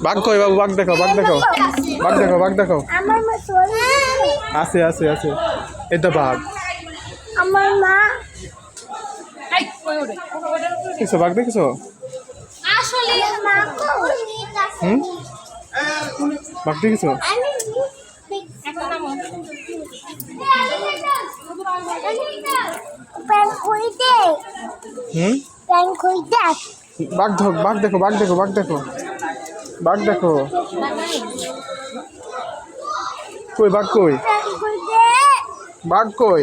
বাঘ কই বাবু? বাঘ দেখো, বাঘ দেখো, বাঘ দেখো, বাঘ দেখো। আছে আছে আছে, এটা বাঘ। আমার মা দেখছো বাঘ? দেখছো? আসলে মা বাঘ দেখছো? বাঘ ধর, বাঘ দেখো, বাঘ দেখো, বাঘ দেখো, বাঘ দেখো। কই বাঘ? কই বাঘ? কই?